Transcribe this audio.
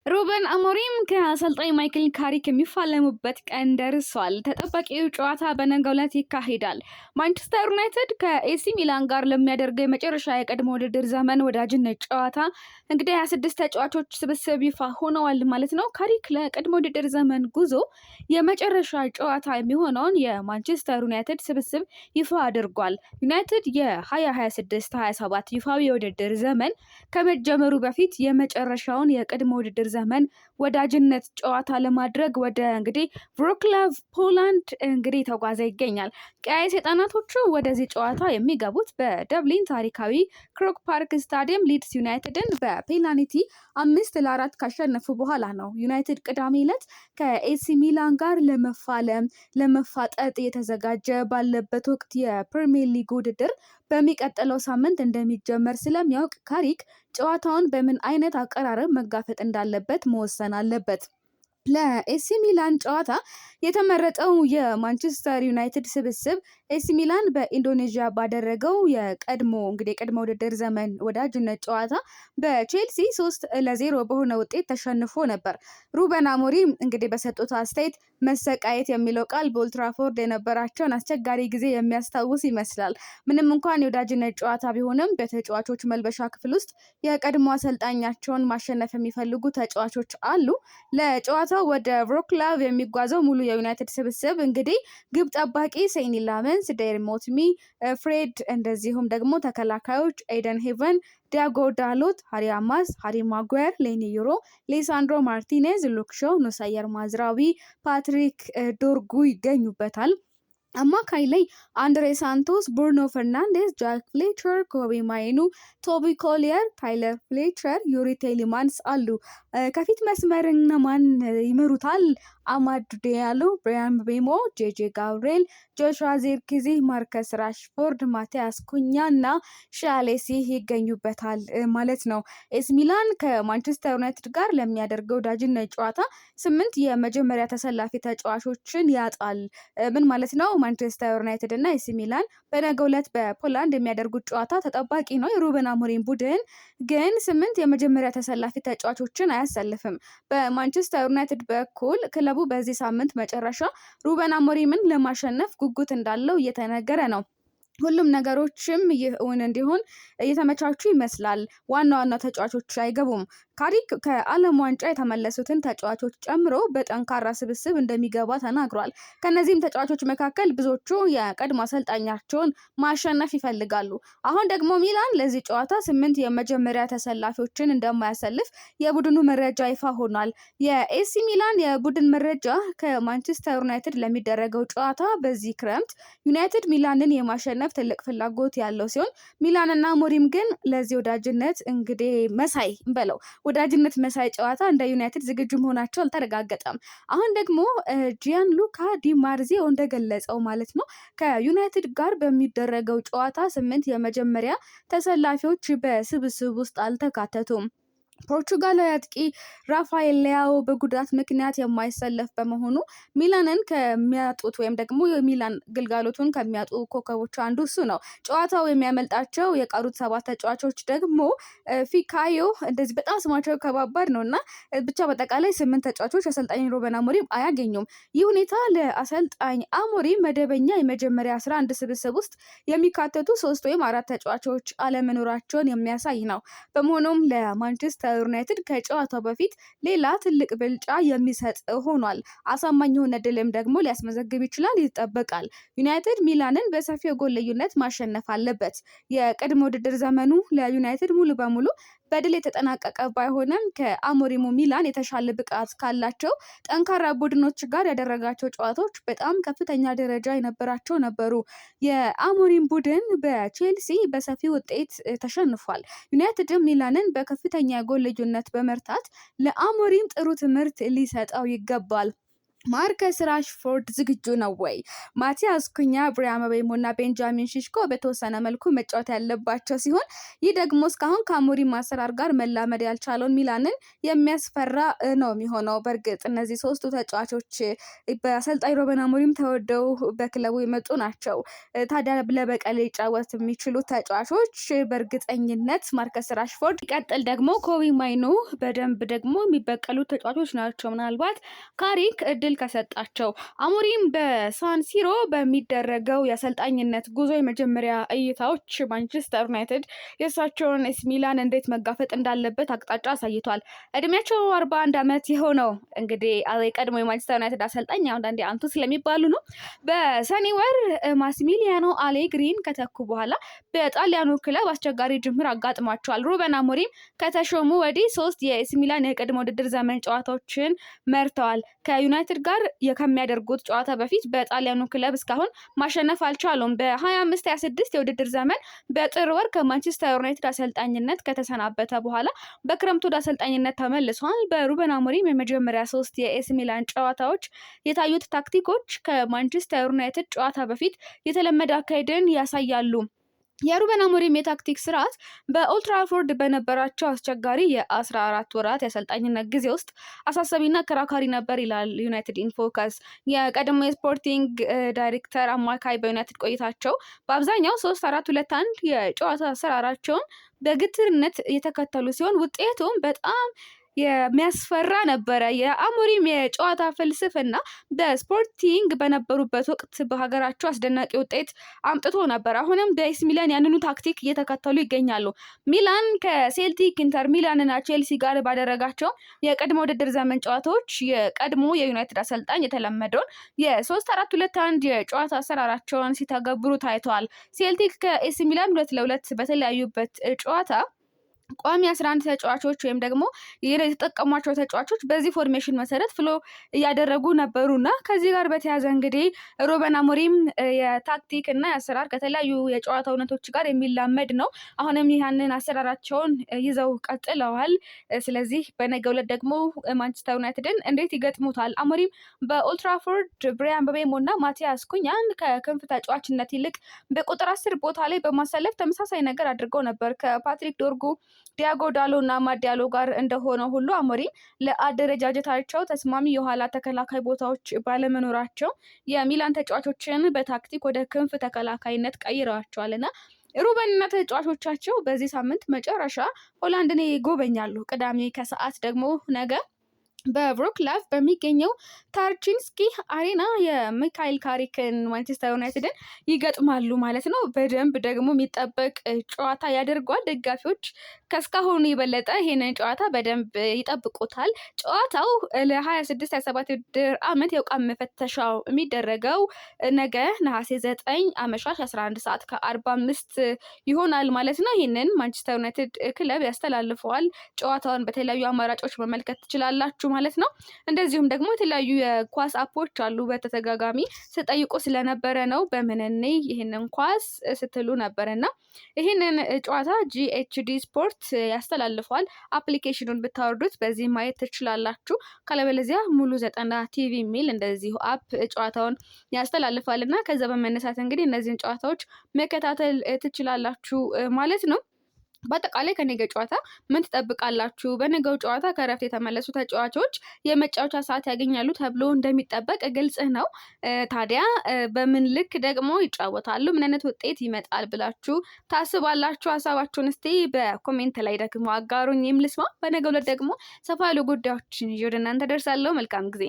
ሩበን አሞሪም ከአሰልጣኝ ማይክል ካሪክ የሚፋለሙበት ቀን ደርሷል። ተጠባቂው ጨዋታ በነገው ዕለት ይካሄዳል። ማንቸስተር ዩናይትድ ከኤሲ ሚላን ጋር ለሚያደርገው የመጨረሻ የቀድሞ ውድድር ዘመን ወዳጅነት ጨዋታ እንግዲህ 26 ተጫዋቾች ስብስብ ይፋ ሆነዋል ማለት ነው። ካሪክ ለቀድሞ ውድድር ዘመን ጉዞ የመጨረሻ ጨዋታ የሚሆነውን የማንቸስተር ዩናይትድ ስብስብ ይፋ አድርጓል። ዩናይትድ የ2026-27 ይፋዊ የውድድር ዘመን ከመጀመሩ በፊት የመጨረሻውን የቀድሞ ውድድር ዘመን ወዳጅነት ጨዋታ ለማድረግ ወደ ቭሮክላቭ ፖላንድ ተጓዘ ይገኛል። ቀይ ሰይጣናቶቹ ወደዚህ ጨዋታ የሚገቡት በደብሊን ታሪካዊ ክሮክ ፓርክ ስታዲየም ሊድስ ዩናይትድን በፔናልቲ 5-4 ካሸነፉ በኋላ ነው። ዩናይትድ ቅዳሜ ዕለት ከኤሲ ሚላን ጋር ለመፋጠጥ የተዘጋጀ ባለበት ወቅት የፕሪሚየር ሊግ ውድድር በሚቀጥለው ሳምንት እንደሚጀመር ስለሚያውቅ ካሪክ ጨዋታውን በምን አይነት አቀራረብ መጋፈጥ እንዳለበት መወሰን አለበት። ለኤሲ ሚላን ጨዋታ የተመረጠው የማንቸስተር ዩናይትድ ስብስብ ኤሲ ሚላን በኢንዶኔዥያ ባደረገው የቀድሞ ውድድር ዘመን ወዳጅነት ጨዋታ በቼልሲ 3-0 በሆነ ውጤት ተሸንፎ ነበር። ሩበን አሞሪም በሰጡት አስተያየት መሰቃየት የሚለው ቃል በኦልትራፎርድ የነበራቸውን አስቸጋሪ ጊዜ የሚያስታውስ ይመስላል። ምንም እንኳን የወዳጅነት ጨዋታ ቢሆንም በተጫዋቾች መልበሻ ክፍል ውስጥ የቀድሞ አሰልጣኛቸውን ማሸነፍ የሚፈልጉ ተጫዋቾች አሉ። ለጨዋታው ወደ ቭሮክላቭ የሚጓዘው ሙሉ የዩናይትድ ስብስብ ግብ ጠባቂ ሴኒ ላመንስ፣ ዴርሞትሚ፣ ፍሬድ እንደዚሁም ደግሞ ተከላካዮች ኤደን ሄቨን፣ ዲያጎ ዳሎት፣ ሃሪ አማስ፣ ሃሪ ማጓየር፣ ሌኒ ዩሮ፣ ሌሳንድሮ ማርቲኔዝ፣ ሉክ ሾው፣ ኖሳየር ማዝራዊ፣ ፓትሪክ ዶርጉ ይገኙበታል። አማካይ ላይ አንድሬ ሳንቶስ፣ ብሩኖ ፈርናንዴዝ፣ ጃክ ፍሌቸር፣ ኮቢ ማይኑ፣ ቶቢ ኮሊየር፣ ታይለር ፍሌቸር፣ ዩሪ ቴሊማንስ አሉ። ከፊት መስመር እነማን ይመሩታል? አማድ ዲያሎ፣ ብራያን ቤሞ፣ ጄጄ ጋብሪኤል፣ ጆሹዋ ዚርክዚ፣ ማርከስ ራሽፎርድ፣ ማቲያስ ኩኛ እና ሻሌሲ ይገኙበታል ማለት ነው። ኤሲ ሚላን ከማንቸስተር ዩናይትድ ጋር ለሚያደርገው ወዳጅነት ጨዋታ 8 የመጀመሪያ ተሰላፊ ተጫዋቾችን ያጣል። ምን ማለት ነው? ማንቸስተር ዩናይትድ እና ኤሲ ሚላን በነገው ዕለት በፖላንድ የሚያደርጉት ጨዋታ ተጠባቂ ነው። የሩበን አሞሪም ቡድን ግን 8 የመጀመሪያ ተሰላፊ ተጫዋቾችን አያሰልፍም። በማንቸስተር ዩናይትድ በኩል ክለቡ በዚህ ሳምንት መጨረሻ ሩበን አሞሪምን ለማሸነፍ ጉጉት እንዳለው እየተነገረ ነው። ሁሉም ነገሮችም እውን እንዲሆን እየተመቻቹ ይመስላል። ዋና ተጫዋቾች አይገቡም። ካሪክ ከዓለም ዋንጫ የተመለሱትን ተጫዋቾች ጨምሮ በጠንካራ ስብስብ እንደሚገባ ተናግሯል። ከነዚህም ተጫዋቾች መካከል ብዙዎቹ የቀድሞ አሰልጣኛቸውን ማሸነፍ ይፈልጋሉ። አሁን ደግሞ ሚላን ለዚህ ጨዋታ 8 የመጀመሪያ ተሰላፊዎችን እንደማያሰልፍ የቡድኑ መረጃ ይፋ ሆኗል። የኤሲ ሚላን የቡድን መረጃ ከማንቸስተር ዩናይትድ ለሚደረገው ጨዋታ በዚህ ክረምት ዩናይትድ ሚላንን የማሸነፍ ትልቅ ፍላጎት ያለው ሲሆን ሚላንና አሞሪም ግን ለዚህ ወዳጅነት መሳይ ጨዋታ እንደ ዩናይትድ ዝግጁ መሆናቸው አልተረጋገጠም። አሁን ደግሞ ጂያንሉካ ዲማርዚዮ እንደገለጸው ማለት ነው ከዩናይትድ ጋር በሚደረገው ጨዋታ 8 የመጀመሪያ ተሰላፊዎች በስብስብ ውስጥ አልተካተቱም። ፖርቹጋላዊ አጥቂ ራፋኤል ሊያኦ በጉዳት ምክንያት የማይሰለፍ በመሆኑ ሚላንን ከሚያጡት ወይም ደግሞ የሚላን ግልጋሎቱን ከሚያጡ ኮከቦች አንዱ እሱ ነው። ጨዋታው የሚያመልጣቸው የቀሩት 7 ተጫዋቾች ደግሞ ፊካዮ እንደዚህ በጣም ስማቸው ከባባድ ነውና ብቻ በአጠቃላይ 8 ተጫዋቾች አሰልጣኝ ሩበን አሞሪም አያገኙም። ይህ ሁኔታ ለአሰልጣኝ አሞሪም መደበኛ የመጀመሪያ 11 ስብስብ ውስጥ የሚካተቱ 3 ወይም 4 ተጫዋቾች አለመኖራቸውን የሚያሳይ ነው። በመሆኑም ለማንቸስተር ዩናይትድ ከጨዋታው በፊት ሌላ ትልቅ ብልጫ የሚሰጥ ሆኗል። አሳማኝ የሆነ ድልም ደግሞ ሊያስመዘግብ ይችላል ይጠበቃል። ዩናይትድ ሚላንን በሰፊ የጎል ልዩነት ማሸነፍ አለበት። የቀድሞ ውድድር ዘመኑ ለዩናይትድ ሙሉ በሙሉ በድል የተጠናቀቀ ባይሆንም ከአሞሪሙ ሚላን የተሻለ ብቃት ካላቸው ጠንካራ ቡድኖች ጋር ያደረጋቸው ጨዋታዎች በጣም ከፍተኛ ደረጃ የነበራቸው ነበሩ። የአሞሪም ቡድን በቼልሲ በሰፊ ውጤት ተሸንፏል። ዩናይትድም ሚላንን በከፍተኛ የጎል ልዩነት በመርታት ለአሞሪም ጥሩ ትምህርት ሊሰጠው ይገባል። ማርከስ ራሽፎርድ ዝግጁ ነው ወይ? ማቲያስ ኩኛ፣ ብሪያን ምቤሞ እና ቤንጃሚን ሼሽኮ በተወሰነ መልኩ መጫወት ያለባቸው ሲሆን ይህ ደግሞ እስካሁን ከአሞሪም አሰራር ጋር መላመድ ያልቻለውን ሚላንን የሚያስፈራ ነው የሚሆነው። በእርግጥ እነዚህ ሶስቱ ተጫዋቾች በአሰልጣኝ ሩበን አሞሪም ተወደው በክለቡ የመጡ ናቸው። ታዲያ ለበቀል ሊጫወት የሚችሉ ተጫዋቾች በእርግጠኝነት ማርከስ ራሽፎርድ፣ ይቀጥል ደግሞ ኮቢ ማይኖ በደንብ ደግሞ የሚበቀሉ ተጫዋቾች ናቸው። ምናልባት ካሪክ እድል ከሰጣቸው። አሞሪም በሳን ሲሮ በሚደረገው የአሰልጣኝነት ጉዞ የመጀመሪያ እይታዎች ማንቸስተር ዩናይትድ የእሳቸውን ኤሲ ሚላን እንዴት መጋፈጥ እንዳለበት አቅጣጫ አሳይቷል። እድሜያቸው 41 ዓመት የሆነው እንግዲህ ቀድሞ የማንቸስተር ዩናይትድ አሰልጣኝ አንዳንዴ አንቱ ስለሚባሉ ነው። በሰኔ ወር ማሲሚሊያኖ አሌግሪን ከተኩ በኋላ በጣሊያኑ ክለብ አስቸጋሪ ጅምር አጋጥሟቸዋል። ሩበን አሞሪም ከተሾሙ ወዲህ 3 የኤሲ ሚላን የቅድመ ውድድር ዘመን ጨዋታዎችን መርተዋል። ከዩናይትድ ጋር ከሚያደርጉት ጨዋታ በፊት በጣሊያኑ ክለብ እስካሁን ማሸነፍ አልቻሉም። በ25-26 የውድድር ዘመን በጥር ወር ከማንቸስተር ዩናይትድ አሰልጣኝነት ከተሰናበተ በኋላ በክረምቱ ወደ አሰልጣኝነት ተመልሷል። በሩበን አሞሪም የመጀመሪያ 3 የኤሲ ሚላን ጨዋታዎች የታዩት ታክቲኮች ከማንቸስተር ዩናይትድ ጨዋታ በፊት የተለመደ አካሄድን ያሳያሉ። የሩበን አሞሪም የታክቲክ ስርዓት በኦልድ ትራፎርድ በነበራቸው አስቸጋሪ የ14 ወራት የአሰልጣኝነት ጊዜ ውስጥ አሳሳቢና አከራካሪ ነበር ይላል ዩናይትድ ኢን ፎከስ። የቀድሞ የስፖርቲንግ ዳይሬክተር አማካይ በዩናይትድ ቆይታቸው በአብዛኛው 3-4-2-1 የጨዋታ አሰራራቸውን በግትርነት የተከተሉ ሲሆን ውጤቱም በጣም የሚያስፈራ ነበረ። የአሞሪም የጨዋታ ፍልስፍና በስፖርቲንግ በነበሩበት ወቅት በሀገራቸው አስደናቂ ውጤት አምጥቶ ነበር። አሁንም በኤሲ ሚላን ያንኑ ታክቲክ እየተከተሉ ይገኛሉ። ሚላን ከሴልቲክ፣ ኢንተር ሚላን እና ቼልሲ ጋር ባደረጋቸው የቀድሞ ውድድር ዘመን ጨዋታዎች የቀድሞ የዩናይትድ አሰልጣኝ የተለመደውን የ3-4-2-1 የጨዋታ አሰራራቸውን ሲተገብሩ ታይተዋል። ሴልቲክ ከኤሲ ሚላን 2-2 በተለያዩበት ጨዋታ ቋሚ 11 ተጫዋቾች ወይም ደግሞ የተጠቀሟቸው ተጫዋቾች በዚህ ፎርሜሽን መሰረት ፍሎ እያደረጉ ነበሩና ከዚህ ጋር በተያያዘ እንግዲህ ሩበን አሞሪም የታክቲክ እና የአሰራር ከተለያዩ የጨዋታ እውነቶች ጋር የሚላመድ ነው። አሁንም ያንን አሰራራቸውን ይዘው ቀጥለዋል። ስለዚህ በነገው ዕለት ደግሞ ማንቸስተር ዩናይትድን እንዴት ይገጥሙታል? አሞሪም በኦልድ ትራፎርድ ብሪያን ምቤሞ እና ማቲያስ ኩኛን ከክንፍ ተጫዋችነት ይልቅ በቁጥር 10 ቦታ ላይ በማሰለፍ ተመሳሳይ ነገር አድርገው ነበር። ከፓትሪክ ዶርጉ፣ ዲያጎ ዳሎ እና ማዲያሎ ጋር እንደሆነ ሁሉ አሞሪም ለአደረጃጀታቸው ተስማሚ የኋላ ተከላካይ ቦታዎች ባለመኖራቸው የሚላን ተጫዋቾችን በታክቲክ ወደ ክንፍ ተከላካይነት ቀይረዋቸዋልና ሩበን እና ተጫዋቾቻቸው በዚህ ሳምንት መጨረሻ ሆላንድን ይጎበኛሉ። ቅዳሜ ከሰዓት ደግሞ ነገ በቭሮክላቭ በሚገኘው ታርቺንስኪ አሬና የሚካኤል ካሪክን ማንቸስተር ዩናይትድን ይገጥማሉ ማለት ነው። በደንብ ደግሞ የሚጠበቅ ጨዋታ ያደርገዋል። ደጋፊዎች ከስካሁኑ የበለጠ ይሄንን ጨዋታ በደንብ ይጠብቁታል። ጨዋታው ለ26-27 ውድድር ዓመት የአቋም መፈተሻው የሚደረገው ነገ ነሐሴ 9 አመሻሽ 11:45 ይሆናል ማለት ነው። ይህንን ማንቸስተር ዩናይትድ ክለብ ያስተላልፈዋል። ጨዋታውን በተለያዩ አማራጮች መመልከት ትችላላችሁ ማለት ነው። እንደዚሁም ደግሞ የተለያዩ የኳስ አፖች አሉ። በተደጋጋሚ ስጠይቁ ስለነበረ ነው በምንኔ ይህንን ኳስ ስትሉ ነበርና ይህንን ጨዋታ GHD ስፖርት ያስተላልፈዋል። አፕሊኬሽኑን ብታወርዱት በዚህ ማየት ትችላላችሁ። ካለበለዚያ ሙሉ 90 ቲቪ የሚል እንደዚሁ አፕ ጨዋታውን ያስተላልፋልና ከዛ በመነሳት እንግዲህ እነዚህን ጨዋታዎች መከታተል ትችላላችሁ ማለት ነው። በአጠቃላይ ከነገ ጨዋታ ምን ትጠብቃላችሁ? በነገው ጨዋታ ከረፍት የተመለሱ ተጫዋቾች የመጫወቻ ሰዓት ያገኛሉ ተብሎ እንደሚጠበቅ ግልጽ ነው። ታዲያ በምን ልክ ደግሞ ይጫወታሉ? ምን አይነት ውጤት ይመጣል ብላችሁ ታስባላችሁ? ሀሳባችሁን እስቲ በኮሜንት ላይ ደግሞ አጋሩኝ ልስማ። በነገው ዕለት ደግሞ ሰፋ ያሉ ጉዳዮችን ይዤ ወደ እናንተ ደርሳለሁ። መልካም ጊዜ